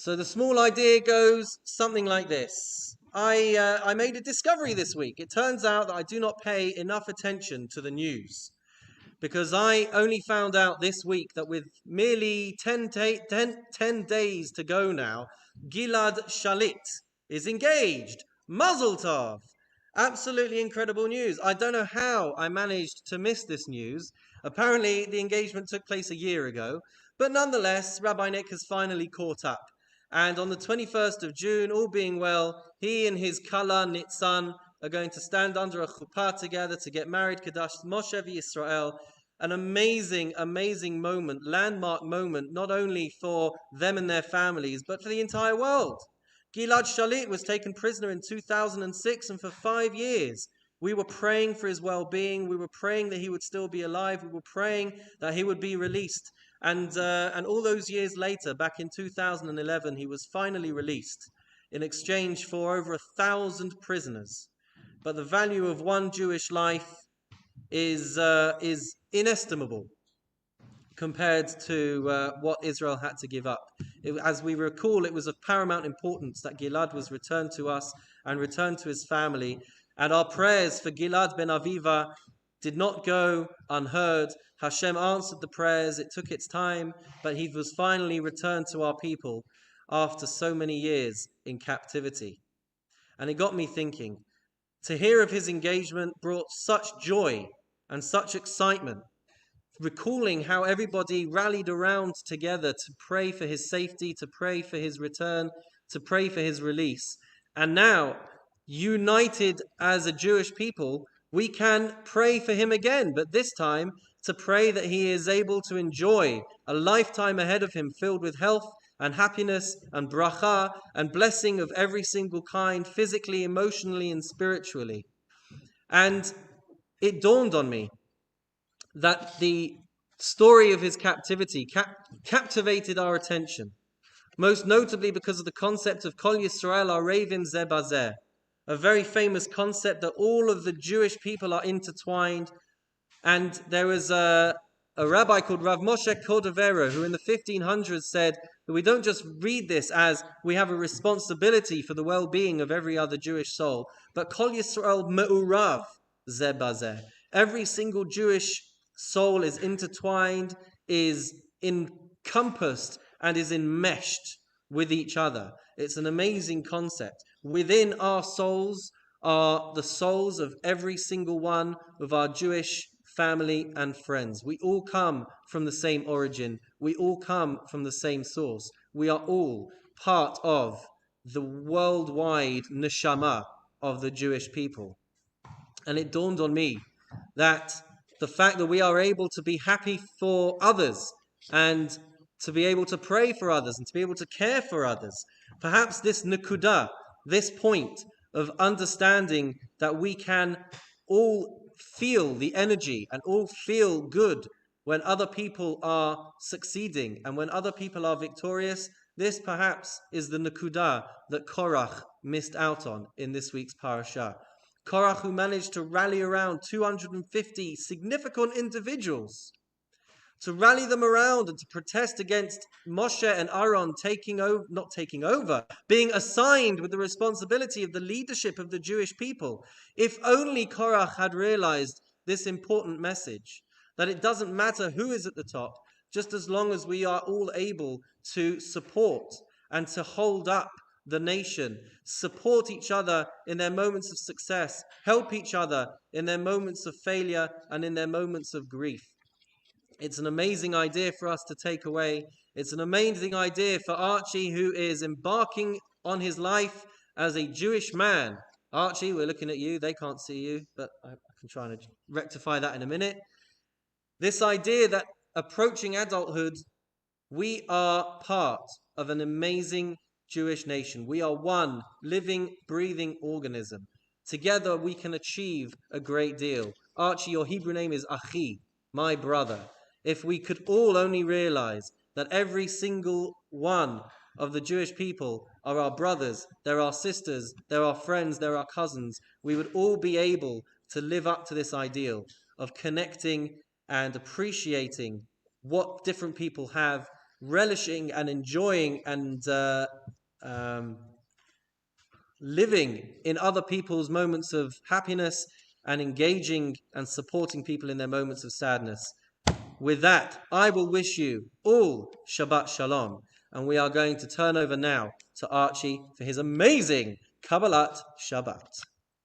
So the small idea goes something like this. I made a discovery this week. It turns out that I do not pay enough attention to the news because I only found out this week that with merely 10 days to go now, Gilad Shalit is engaged. Mazel tov! Absolutely incredible news. I don't know how I managed to miss this news. Apparently, the engagement took place a year ago, but nonetheless, Rabbi Nick has finally caught up. And on the 21st of June, all being well, he and his Kala Nitzan are going to stand under a chuppah together to get married, Kedash Moshe v'Yisrael. An amazing, amazing moment, landmark moment, not only for them and their families, but for the entire world. Gilad Shalit was taken prisoner in 2006, and for 5 years, we were praying for his well-being. We were praying that he would still be alive. We were praying that he would be released. And all those years later, back in 2011, he was finally released in exchange for over 1,000 prisoners. But the value of one Jewish life is inestimable compared to what Israel had to give up. As we recall, it was of paramount importance that Gilad was returned to us and returned to his family. And our prayers for Gilad ben Aviva did not go unheard. Hashem answered the prayers. It took its time, but he was finally returned to our people after so many years in captivity. And it got me thinking. To hear of his engagement brought such joy and such excitement, recalling how everybody rallied around together to pray for his safety, to pray for his return, to pray for his release. And now, united as a Jewish people, we can pray for him again, but this time to pray that he is able to enjoy a lifetime ahead of him filled with health and happiness and bracha and blessing of every single kind, physically, emotionally, and spiritually. And it dawned on me that the story of his captivity captivated our attention, most notably because of the concept of Kol Yisrael Arevim Zeh Bazeh, a very famous concept that all of the Jewish people are intertwined. And there was a rabbi called Rav Moshe Cordovero who in the 1500s said that we don't just read this as we have a responsibility for the well-being of every other Jewish soul, but Kol Yisrael Me'urav Zeh Bazeh. Every single Jewish soul is intertwined, is encompassed, and is enmeshed with each other. It's an amazing concept. Within our souls are the souls of every single one of our Jewish family and friends. We all come from the same origin. We all come from the same source. We are all part of the worldwide neshama of the Jewish people. And it dawned on me that the fact that we are able to be happy for others and to be able to pray for others and to be able to care for others, perhaps this nukudah, this point of understanding that we can all feel the energy and all feel good when other people are succeeding and when other people are victorious, this perhaps is the nukudah that Korach missed out on in this week's parasha. Korach, who managed to rally around 250 significant individuals, to rally them around and to protest against Moshe and Aaron being assigned with the responsibility of the leadership of the Jewish people. If only Korach had realized this important message, that it doesn't matter who is at the top, just as long as we are all able to support and to hold up the nation, support each other in their moments of success, help each other in their moments of failure and in their moments of grief. It's an amazing idea for us to take away. It's an amazing idea for Archie, who is embarking on his life as a Jewish man. Archie, we're looking at you. They can't see you, but I can try and rectify that in a minute. This idea that approaching adulthood, we are part of an amazing Jewish nation. We are one living, breathing organism. Together we can achieve a great deal. Archie, your Hebrew name is Achi, my brother. If we could all only realize that every single one of the Jewish people are our brothers, they're our sisters, they're our friends, they're our cousins, we would all be able to live up to this ideal of connecting and appreciating what different people have relishing and enjoying and living in other people's moments of happiness and engaging and supporting people in their moments of sadness. With that, I will wish you all Shabbat Shalom. And we are going to turn over now to Archie for his amazing Kabbalat Shabbat.